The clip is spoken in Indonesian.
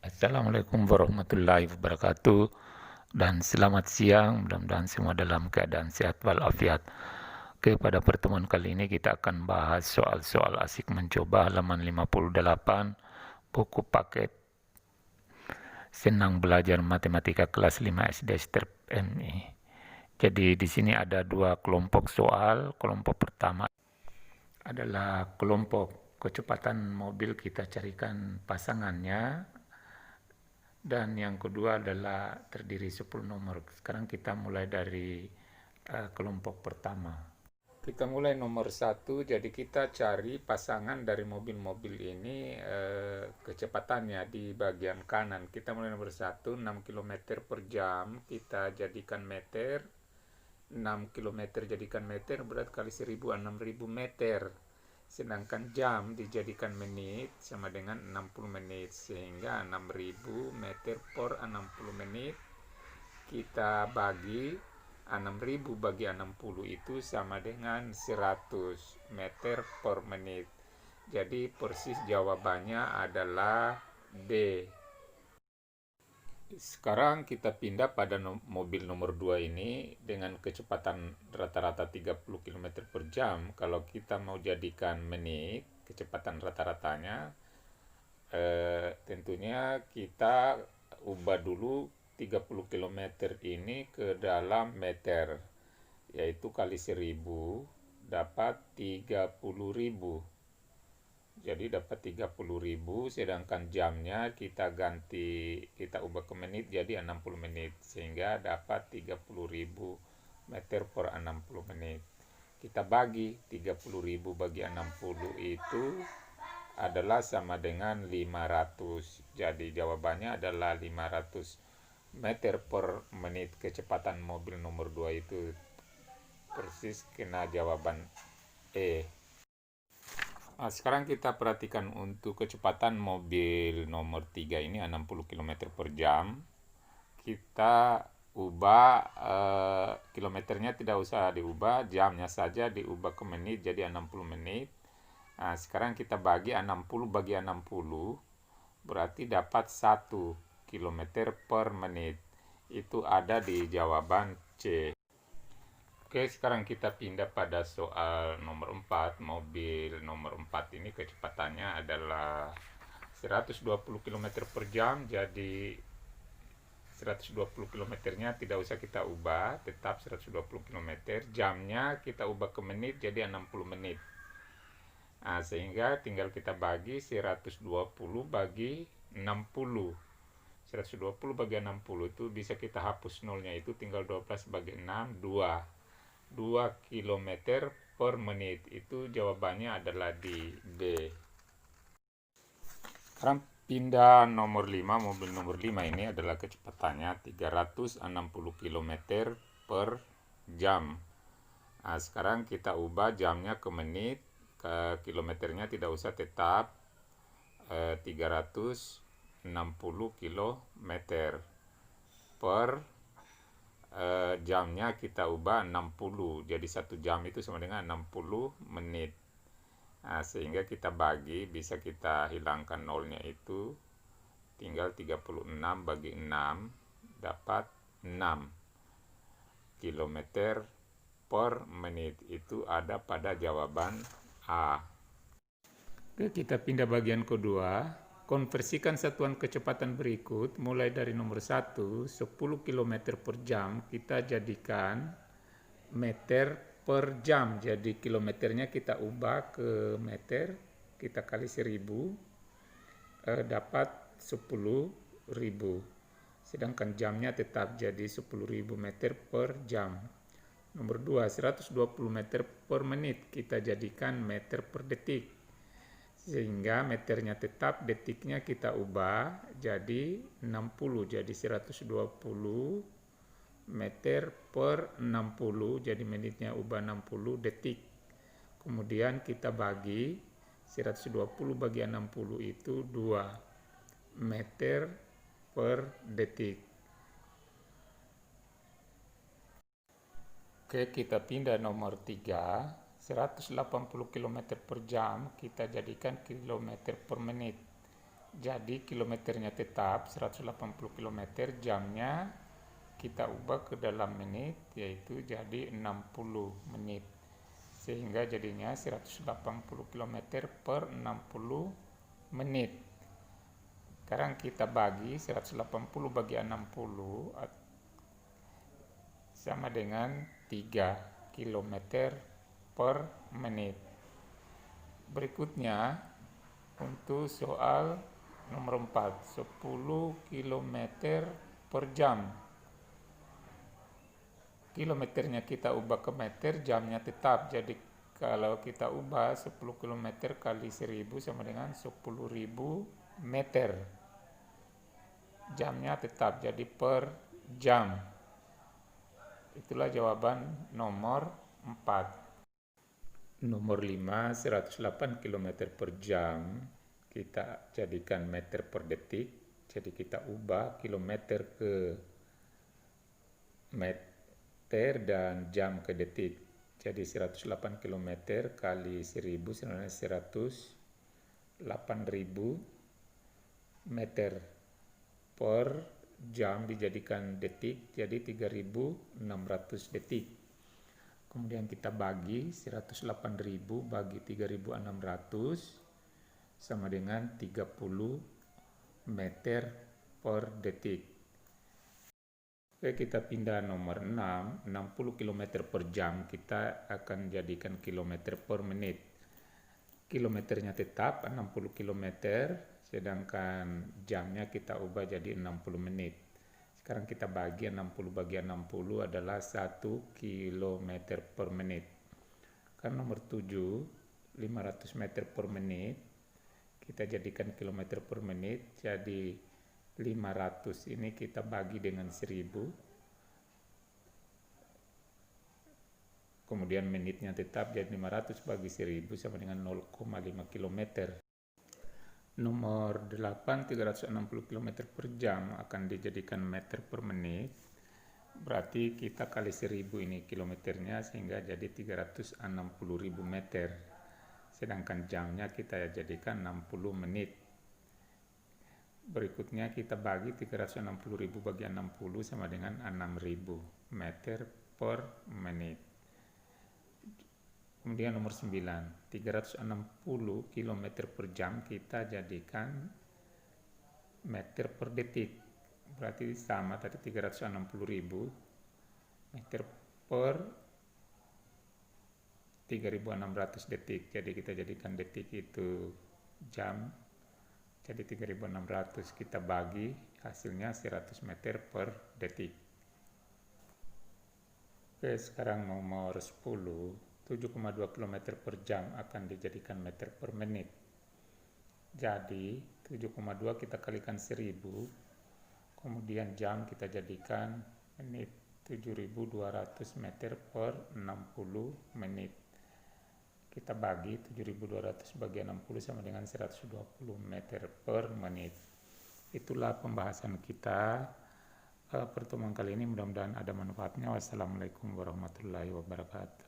Assalamualaikum warahmatullahi wabarakatuh dan selamat siang, mudah-mudahan semua dalam keadaan sehat walafiat. Oke, pada pertemuan kali ini kita akan bahas soal-soal asik mencoba halaman 58 buku paket Senang Belajar Matematika kelas 5 SD Strip MI. Jadi di sini ada dua kelompok soal. Kelompok pertama adalah kelompok kecepatan mobil, kita carikan pasangannya. Dan yang kedua adalah terdiri 10 nomor. Sekarang kita mulai dari kelompok pertama. Kita mulai nomor 1, jadi kita cari pasangan dari mobil-mobil ini, kecepatannya di bagian kanan. Kita mulai nomor 1, 6 km per jam, kita jadikan meter. 6 km jadikan meter, berat kali 1000, 6000 meter. Sedangkan jam dijadikan menit sama dengan 60 menit, sehingga 6000 meter per 60 menit kita bagi 6000 bagi 60 itu sama dengan 100 meter per menit. Jadi persis jawabannya adalah D. Sekarang kita pindah pada mobil nomor 2 ini dengan kecepatan rata-rata 30 km per jam. Kalau kita mau jadikan menit, kecepatan rata-ratanya, tentunya kita ubah dulu 30 km ini ke dalam meter, yaitu kali 1000 dapat 30.000. Jadi dapat 30.000, sedangkan jamnya kita ubah ke menit jadi 60 menit, sehingga dapat 30.000 meter per 60 menit. Kita bagi 30.000 bagi 60 itu adalah sama dengan 500. Jadi jawabannya adalah 500 meter per menit kecepatan mobil nomor 2 itu. Persis kena jawaban E. Nah, sekarang kita perhatikan untuk kecepatan mobil nomor 3 ini 60 km per jam. Kita ubah kilometernya tidak usah diubah, jamnya saja diubah ke menit jadi 60 menit. Nah, sekarang kita bagi 60 bagi 60, berarti dapat 1 km per menit. Itu ada di jawaban C. Oke, sekarang kita pindah pada soal nomor 4. Mobil nomor 4 ini kecepatannya adalah 120 km per jam, jadi 120 km-nya tidak usah kita ubah, tetap 120 km. Jamnya kita ubah ke menit jadi 60 menit. Nah, sehingga tinggal kita bagi 120 bagi 60. 120 bagi 60 itu bisa kita hapus nolnya, itu tinggal 12 bagi 6, 2 km per menit. Itu jawabannya adalah di B. Sekarang pindah nomor 5. Mobil nomor 5 ini adalah kecepatannya 360 km per jam. Nah, sekarang kita ubah jamnya ke menit, ke kilometernya tidak usah, tetap 360 km per jamnya kita ubah 60, jadi 1 jam itu sama dengan 60 menit. Nah, sehingga kita bagi, bisa kita hilangkan nolnya, itu tinggal 36 bagi 6 dapat 6 km per menit. Itu ada pada jawaban A. Oke, kita pindah bagian kedua. Konversikan satuan kecepatan berikut, mulai dari nomor 1, 10 km per jam, kita jadikan meter per jam. Jadi kilometernya kita ubah ke meter, kita kali 1000, dapat 10.000. Sedangkan jamnya tetap jadi 10.000 meter per jam. Nomor 2, 120 meter per menit, kita jadikan meter per detik. Sehingga meternya tetap, detiknya kita ubah jadi 60, jadi 120 meter per 60, jadi menitnya ubah 60 detik. Kemudian kita bagi 120 bagi 60 itu 2 meter per detik. Oke, kita pindah nomor 3. 180 km per jam kita jadikan kilometer per menit. Jadi kilometernya tetap 180 km, jamnya kita ubah ke dalam menit, yaitu jadi 60 menit. Sehingga jadinya 180 km per 60 menit. Sekarang kita bagi 180 bagi 60 sama dengan 3 km per menit. Berikutnya untuk soal nomor 4, 10 km per jam. Kilometernya kita ubah ke meter, jamnya tetap. Jadi kalau kita ubah 10 km kali 1000 sama dengan 10.000 meter. Jamnya tetap jadi per jam. Itulah jawaban nomor 4. Nomor 5, 108 km per jam kita jadikan meter per detik. Jadi kita ubah kilometer ke meter dan jam ke detik. Jadi 108 km kali 1000 sama dengan 108.000 meter per jam dijadikan detik, jadi 3.600 detik. Kemudian kita bagi 108.000 bagi 3.600 sama dengan 30 meter per detik. Oke, kita pindah nomor 6, 60 km per jam kita akan jadikan kilometer per menit. Kilometernya tetap 60 km, sedangkan jamnya kita ubah jadi 60 menit. Sekarang kita bagi 60 bagi 60 adalah 1 km per menit. Kan nomor 7, 500 meter per menit, kita jadikan kilometer per menit, jadi 500 ini kita bagi dengan 1000. Kemudian menitnya tetap jadi 500 bagi 1000 sama dengan 0,5 km. Nomor 8, 360 km per jam akan dijadikan meter per menit. Berarti kita kali 1000 ini kilometernya sehingga jadi 360.000 meter. Sedangkan jamnya kita jadikan 60 menit. Berikutnya kita bagi 360.000 bagi 60 sama dengan 6.000 meter per menit. Kemudian nomor 9, 360 km per jam kita jadikan meter per detik. Berarti sama tadi 360.000 meter per 3.600 detik. Jadi kita jadikan detik itu jam. Jadi 3.600 kita bagi, hasilnya 100 meter per detik. Oke, sekarang nomor 10. 7,2 km per jam akan dijadikan meter per menit. Jadi 7,2 kita kalikan 1000, kemudian jam kita jadikan menit, 7.200 meter per 60 menit. Kita bagi 7.200 bagi 60 sama dengan 120 meter per menit. Itulah pembahasan kita pertemuan kali ini, mudah-mudahan ada manfaatnya. Wassalamualaikum warahmatullahi wabarakatuh.